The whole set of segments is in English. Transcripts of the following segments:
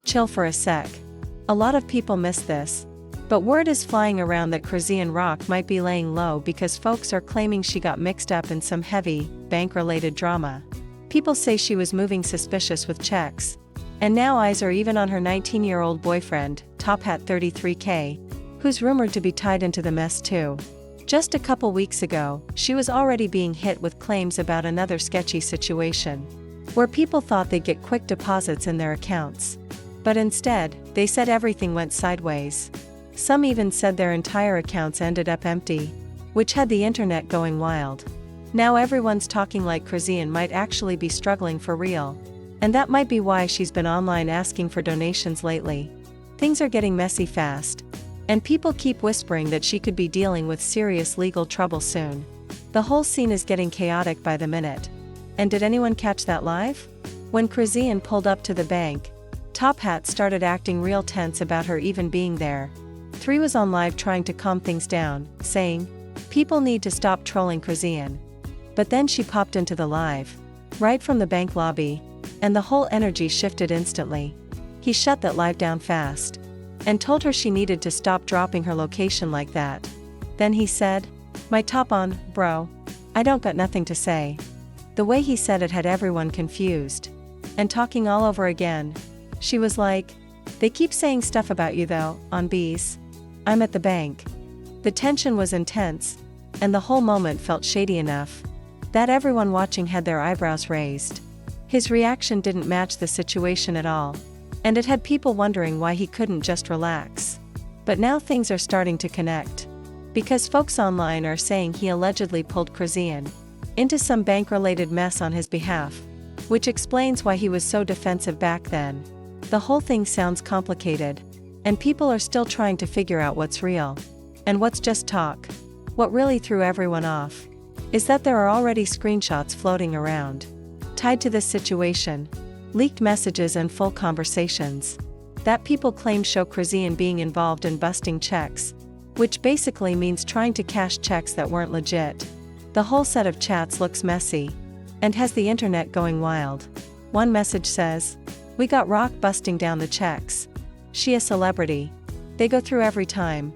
Chill for a sec. A lot of people miss this. But word is flying around that Chrisean Rock might be laying low because folks are claiming she got mixed up in some heavy, bank-related drama. People say she was moving suspicious with checks. And now eyes are even on her 19-year-old boyfriend, Top Hat 33K, who's rumored to be tied into the mess too. Just a couple weeks ago, she was already being hit with claims about another sketchy situation, where people thought they'd get quick deposits in their accounts. But instead, they said everything went sideways. Some even said their entire accounts ended up empty, which had the internet going wild. Now everyone's talking like Chrisean might actually be struggling for real. And that might be why she's been online asking for donations lately. Things are getting messy fast. And people keep whispering that she could be dealing with serious legal trouble soon. The whole scene is getting chaotic by the minute. And did anyone catch that live? When Chrisean pulled up to the bank, Top Hat started acting real tense about her even being there. 3 was on live trying to calm things down, saying, "People need to stop trolling Chrisean." But then she popped into the live, right from the bank lobby, and the whole energy shifted instantly. He shut that live down fast, and told her she needed to stop dropping her location like that. Then he said, "My top on, bro. I don't got nothing to say." The way he said it had everyone confused. And talking all over again, she was like, "They keep saying stuff about you though, on B's. I'm at the bank." The tension was intense, and the whole moment felt shady enough that everyone watching had their eyebrows raised. His reaction didn't match the situation at all, and it had people wondering why he couldn't just relax. But now things are starting to connect, because folks online are saying he allegedly pulled Chrisean into some bank-related mess on his behalf, which explains why he was so defensive back then. The whole thing sounds complicated, and people are still trying to figure out what's real and what's just talk. What really threw everyone off is that there are already screenshots floating around tied to this situation, leaked messages and full conversations that people claim show Chrisean being involved in busting checks, which basically means trying to cash checks that weren't legit. The whole set of chats looks messy and has the internet going wild. One message says, "We got Rock busting down the checks. She a celebrity. They go through every time."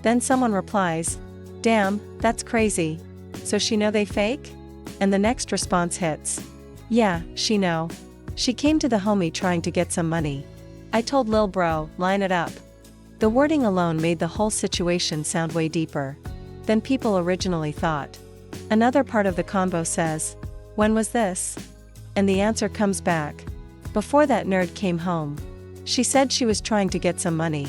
Then someone replies, "Damn, that's crazy. So she know they fake?" And the next response hits, "Yeah, she know. She came to the homie trying to get some money. I told Lil Bro, line it up." The wording alone made the whole situation sound way deeper than people originally thought. Another part of the convo says, "When was this?" And the answer comes back, "Before that nerd came home. She said she was trying to get some money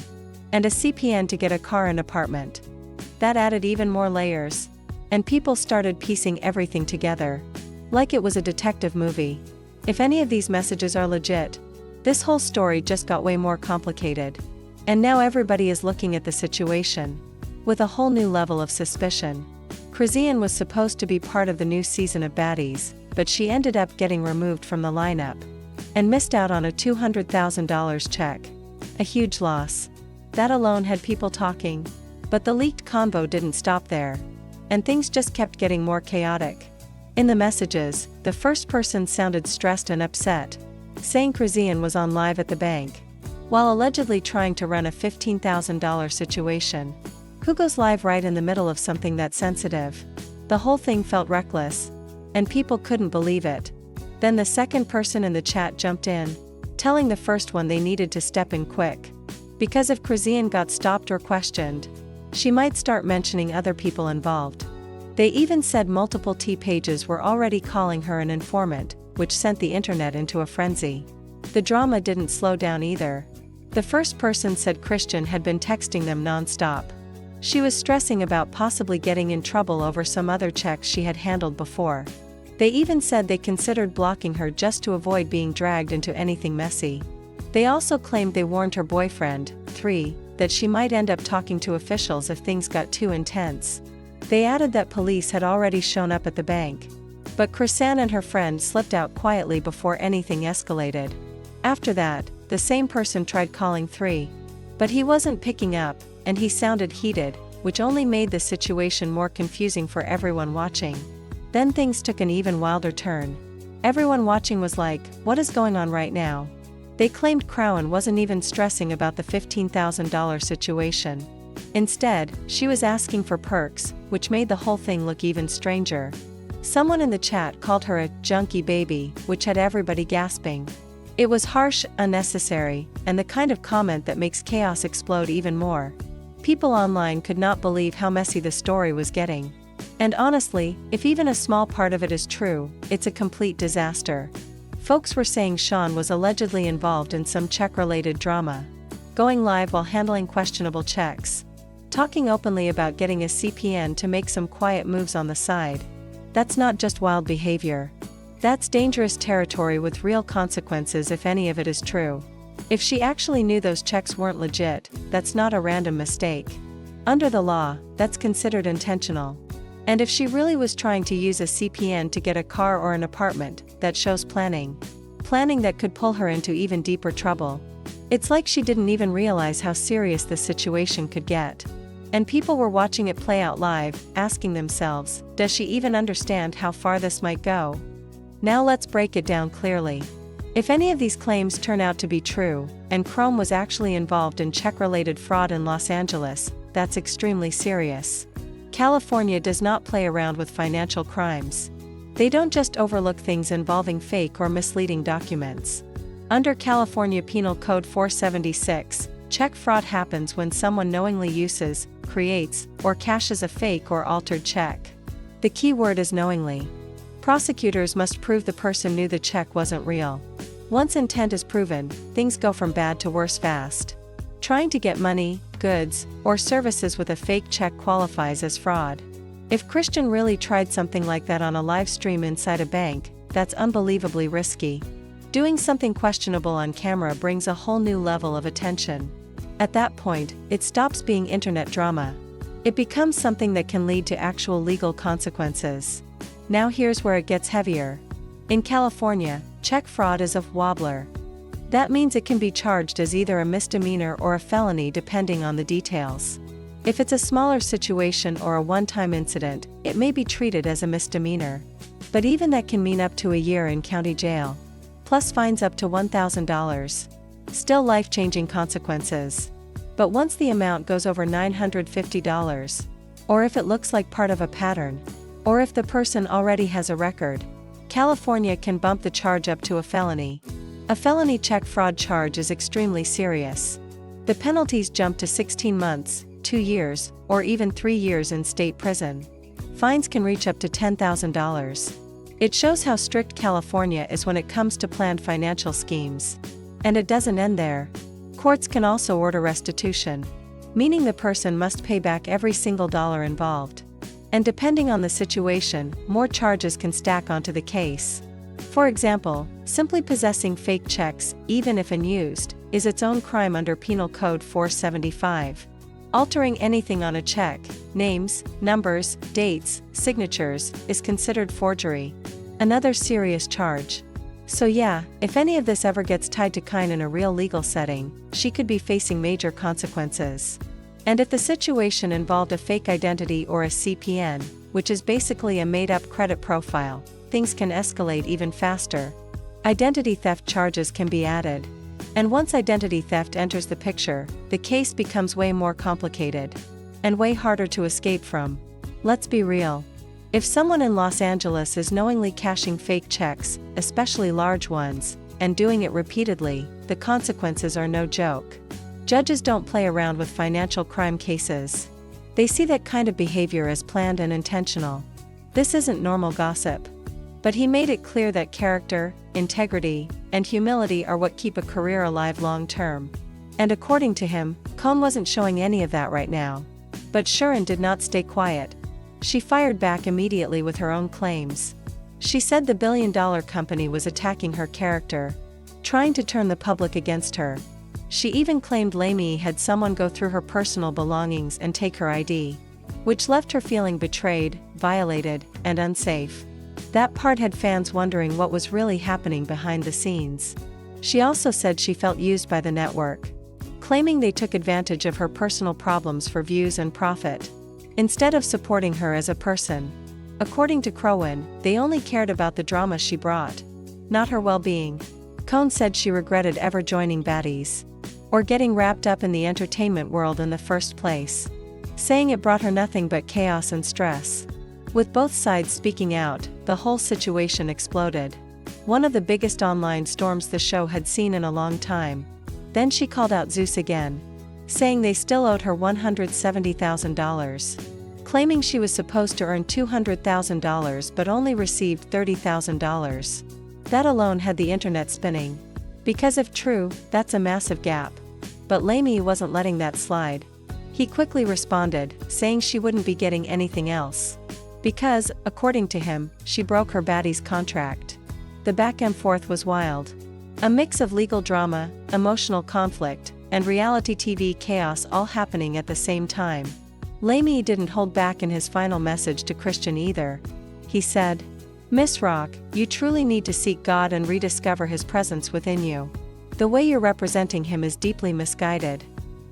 and a CPN to get a car and apartment." That added even more layers, and people started piecing everything together, like it was a detective movie. If any of these messages are legit, this whole story just got way more complicated. And now everybody is looking at the situation with a whole new level of suspicion. Chrisean was supposed to be part of the new season of Baddies, but she ended up getting removed from the lineup and missed out on a $200,000 check. A huge loss. That alone had people talking. But the leaked convo didn't stop there, and things just kept getting more chaotic. In the messages, the first person sounded stressed and upset, saying Chrisean was on live at the bank, while allegedly trying to run a $15,000 situation. Who goes live right in the middle of something that sensitive? The whole thing felt reckless, and people couldn't believe it. Then the second person in the chat jumped in, telling the first one they needed to step in quick, because if Chrisean got stopped or questioned, she might start mentioning other people involved. They even said multiple T pages were already calling her an informant, which sent the internet into a frenzy. The drama didn't slow down either. The first person said Chrisean had been texting them non-stop. She was stressing about possibly getting in trouble over some other checks she had handled before. They even said they considered blocking her just to avoid being dragged into anything messy. They also claimed they warned her boyfriend, 3, that she might end up talking to officials if things got too intense. They added that police had already shown up at the bank. But Chrisean and her friend slipped out quietly before anything escalated. After that, the same person tried calling 3. But he wasn't picking up, and he sounded heated, which only made the situation more confusing for everyone watching. Then things took an even wilder turn. Everyone watching was like, what is going on right now? They claimed Chrisean wasn't even stressing about the $15,000 situation. Instead, she was asking for perks, which made the whole thing look even stranger. Someone in the chat called her a junkie baby, which had everybody gasping. It was harsh, unnecessary, and the kind of comment that makes chaos explode even more. People online could not believe how messy the story was getting. And honestly, if even a small part of it is true, it's a complete disaster. Folks were saying Sean was allegedly involved in some check-related drama, going live while handling questionable checks, talking openly about getting a CPN to make some quiet moves on the side. That's not just wild behavior. That's dangerous territory with real consequences if any of it is true. If she actually knew those checks weren't legit, that's not a random mistake. Under the law, that's considered intentional. And if she really was trying to use a CPN to get a car or an apartment, that shows planning. Planning that could pull her into even deeper trouble. It's like she didn't even realize how serious this situation could get. And people were watching it play out live, asking themselves, does she even understand how far this might go? Now let's break it down clearly. If any of these claims turn out to be true, and Chrisean was actually involved in check-related fraud in Los Angeles, that's extremely serious. California does not play around with financial crimes. They don't just overlook things involving fake or misleading documents. Under California Penal Code 476, check fraud happens when someone knowingly uses, creates, or cashes a fake or altered check. The key word is knowingly. Prosecutors must prove the person knew the check wasn't real. Once intent is proven, things go from bad to worse fast. Trying to get money, goods, or services with a fake check qualifies as fraud. If Chrisean really tried something like that on a live stream inside a bank, that's unbelievably risky. Doing something questionable on camera brings a whole new level of attention. At that point, it stops being internet drama. It becomes something that can lead to actual legal consequences. Now here's where it gets heavier. In California, check fraud is a wobbler. That means it can be charged as either a misdemeanor or a felony depending on the details. If it's a smaller situation or a one-time incident, it may be treated as a misdemeanor. But even that can mean up to a year in county jail. Plus fines up to $1,000. Still life-changing consequences. But once the amount goes over $950, or if it looks like part of a pattern, or if the person already has a record, California can bump the charge up to a felony. A felony check fraud charge is extremely serious. The penalties jump to 16 months, 2 years, or even 3 years in state prison. Fines can reach up to $10,000. It shows how strict California is when it comes to planned financial schemes. And it doesn't end there. Courts can also order restitution, meaning the person must pay back every single dollar involved. And depending on the situation, more charges can stack onto the case. For example, simply possessing fake checks, even if unused, is its own crime under Penal Code 475. Altering anything on a check, names, numbers, dates, signatures, is considered forgery. Another serious charge. So yeah, if any of this ever gets tied to Chrisean in a real legal setting, she could be facing major consequences. And if the situation involved a fake identity or a CPN, which is basically a made-up credit profile, things can escalate even faster. Identity theft charges can be added. And once identity theft enters the picture, the case becomes way more complicated. And way harder to escape from. Let's be real. If someone in Los Angeles is knowingly cashing fake checks, especially large ones, and doing it repeatedly, the consequences are no joke. Judges don't play around with financial crime cases. They see that kind of behavior as planned and intentional. This isn't normal gossip. But he made it clear that character, integrity, and humility are what keep a career alive long term. And according to him, Chrisean wasn't showing any of that right now. But Chrisean did not stay quiet. She fired back immediately with her own claims. She said the billion-dollar company was attacking her character, trying to turn the public against her. She even claimed Lamy had someone go through her personal belongings and take her ID, which left her feeling betrayed, violated, and unsafe. That part had fans wondering what was really happening behind the scenes. She also said she felt used by the network, claiming they took advantage of her personal problems for views and profit, instead of supporting her as a person. According to Chrisean, they only cared about the drama she brought, not her well-being. Cohn said she regretted ever joining Baddies, or getting wrapped up in the entertainment world in the first place, saying it brought her nothing but chaos and stress. With both sides speaking out, the whole situation exploded. One of the biggest online storms the show had seen in a long time. Then she called out Zeus again, saying they still owed her $170,000, claiming she was supposed to earn $200,000 but only received $30,000. That alone had the internet spinning. Because if true, that's a massive gap. But Lamey wasn't letting that slide. He quickly responded, saying she wouldn't be getting anything else, because, according to him, she broke her Baddies contract. The back and forth was wild. A mix of legal drama, emotional conflict, and reality TV chaos all happening at the same time. Lamey didn't hold back in his final message to Chrisean either. He said, "Miss Rock, you truly need to seek God and rediscover His presence within you. The way you're representing Him is deeply misguided.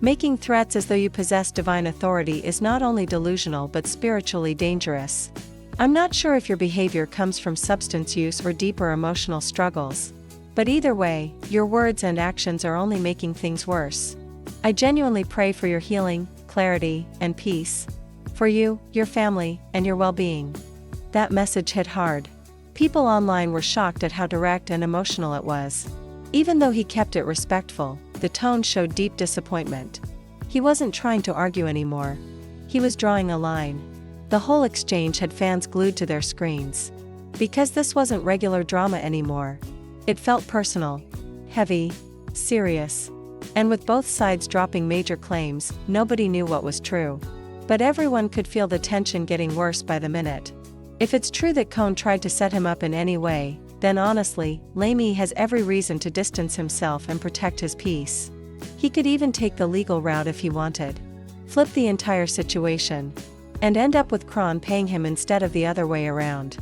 Making threats as though you possess divine authority is not only delusional but spiritually dangerous. I'm not sure if your behavior comes from substance use or deeper emotional struggles. But either way, your words and actions are only making things worse. I genuinely pray for your healing, clarity, and peace. For you, your family, and your well-being." That message hit hard. People online were shocked at how direct and emotional it was. Even though he kept it respectful, the tone showed deep disappointment. He wasn't trying to argue anymore. He was drawing a line. The whole exchange had fans glued to their screens. Because this wasn't regular drama anymore. It felt personal, heavy, serious. And with both sides dropping major claims, nobody knew what was true. But everyone could feel the tension getting worse by the minute. If it's true that Cohn tried to set him up in any way, then honestly, Lamey has every reason to distance himself and protect his peace. He could even take the legal route if he wanted. Flip the entire situation. And end up with Chrisean paying him instead of the other way around.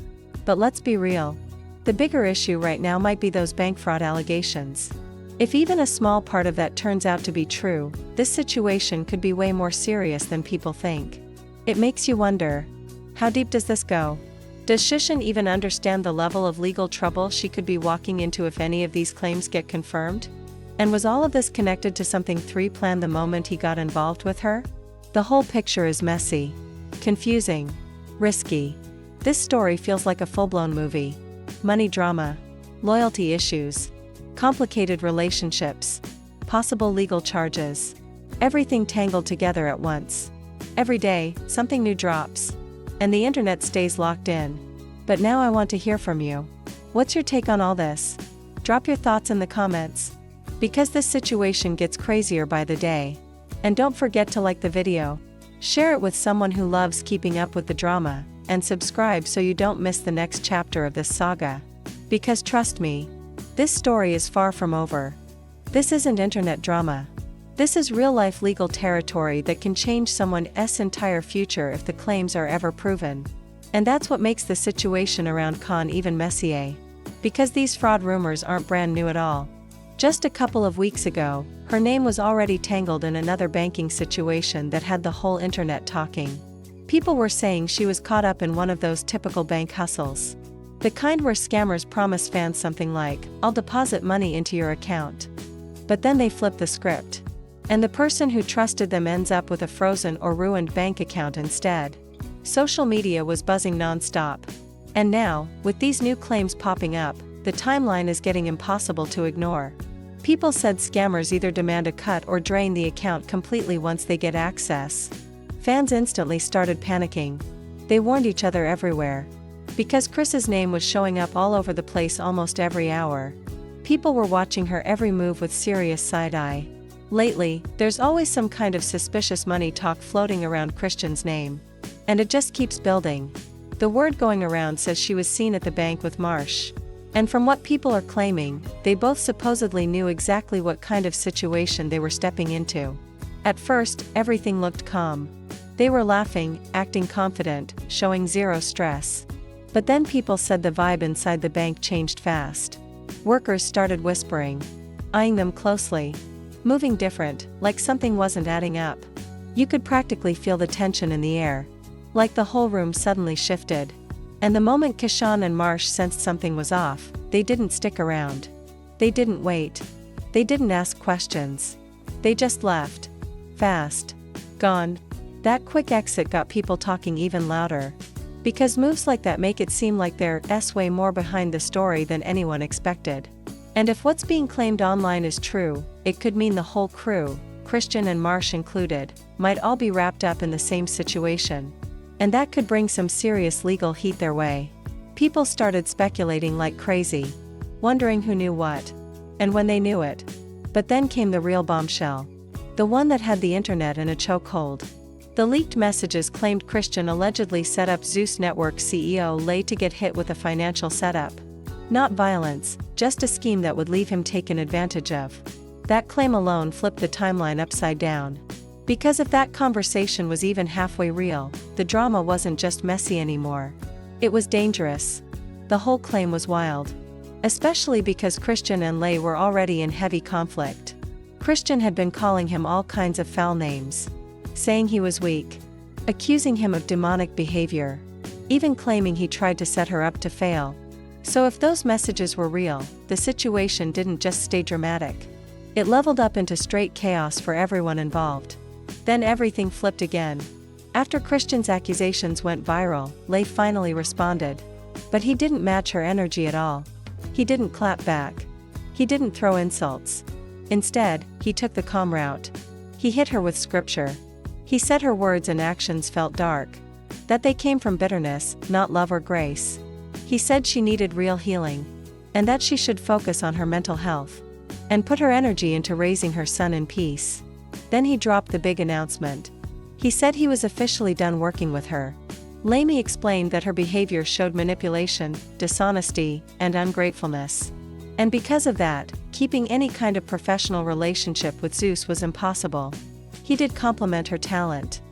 But let's be real. The bigger issue right now might be those bank fraud allegations. If even a small part of that turns out to be true, this situation could be way more serious than people think. It makes you wonder, how deep does this go? Does Chrisean even understand the level of legal trouble she could be walking into if any of these claims get confirmed? And was all of this connected to something 3 planned the moment he got involved with her? The whole picture is messy, confusing, risky. This story feels like a full-blown movie. Money drama, loyalty issues, complicated relationships, possible legal charges. Everything tangled together at once. Every day, something new drops. And the internet stays locked in. But now I want to hear from you. What's your take on all this? Drop your thoughts in the comments. Because this situation gets crazier by the day. And don't forget to like the video, share it with someone who loves keeping up with the drama, and subscribe so you don't miss the next chapter of this saga. Because trust me, this story is far from over. This isn't internet drama. This is real-life legal territory that can change someone's entire future if the claims are ever proven. And that's what makes the situation around Cohn even messier. Because these fraud rumors aren't brand new at all. Just a couple of weeks ago, her name was already tangled in another banking situation that had the whole internet talking. People were saying she was caught up in one of those typical bank hustles. The kind where scammers promise fans something like, "I'll deposit money into your account." But then they flip the script. And the person who trusted them ends up with a frozen or ruined bank account instead. Social media was buzzing non-stop. And now, with these new claims popping up, the timeline is getting impossible to ignore. People said scammers either demand a cut or drain the account completely once they get access. Fans instantly started panicking. They warned each other everywhere. Because Chris's name was showing up all over the place almost every hour. People were watching her every move with serious side-eye. Lately, there's always some kind of suspicious money talk floating around Chrisean's name. And it just keeps building. The word going around says she was seen at the bank with Marsh. And from what people are claiming, they both supposedly knew exactly what kind of situation they were stepping into. At first, everything looked calm. They were laughing, acting confident, showing zero stress. But then people said the vibe inside the bank changed fast. Workers started whispering, eyeing them closely, moving different, like something wasn't adding up. You could practically feel the tension in the air. Like the whole room suddenly shifted. And the moment Chrisean and Marsh sensed something was off, they didn't stick around. They didn't wait. They didn't ask questions. They just left. Fast. Gone. That quick exit got people talking even louder. Because moves like that make it seem like there's way more behind the story than anyone expected. And if what's being claimed online is true, it could mean the whole crew, Chrisean and Marsh included, might all be wrapped up in the same situation. And that could bring some serious legal heat their way. People started speculating like crazy, wondering who knew what, and when they knew it. But then came the real bombshell. The one that had the internet in a chokehold. The leaked messages claimed Chrisean allegedly set up Zeus Network CEO Lay to get hit with a financial setup. Not violence, just a scheme that would leave him taken advantage of. That claim alone flipped the timeline upside down. Because if that conversation was even halfway real, the drama wasn't just messy anymore. It was dangerous. The whole claim was wild. Especially because Chrisean and Lay were already in heavy conflict. Chrisean had been calling him all kinds of foul names. Saying he was weak. Accusing him of demonic behavior. Even claiming he tried to set her up to fail. So if those messages were real, the situation didn't just stay dramatic. It leveled up into straight chaos for everyone involved. Then everything flipped again. After Chrisean's accusations went viral, Lay finally responded. But he didn't match her energy at all. He didn't clap back. He didn't throw insults. Instead, he took the calm route. He hit her with scripture. He said her words and actions felt dark. That they came from bitterness, not love or grace. He said she needed real healing. And that she should focus on her mental health. And put her energy into raising her son in peace. Then he dropped the big announcement. He said he was officially done working with her. Lamy explained that her behavior showed manipulation, dishonesty, and ungratefulness. And because of that, keeping any kind of professional relationship with Zeus was impossible. He did compliment her talent.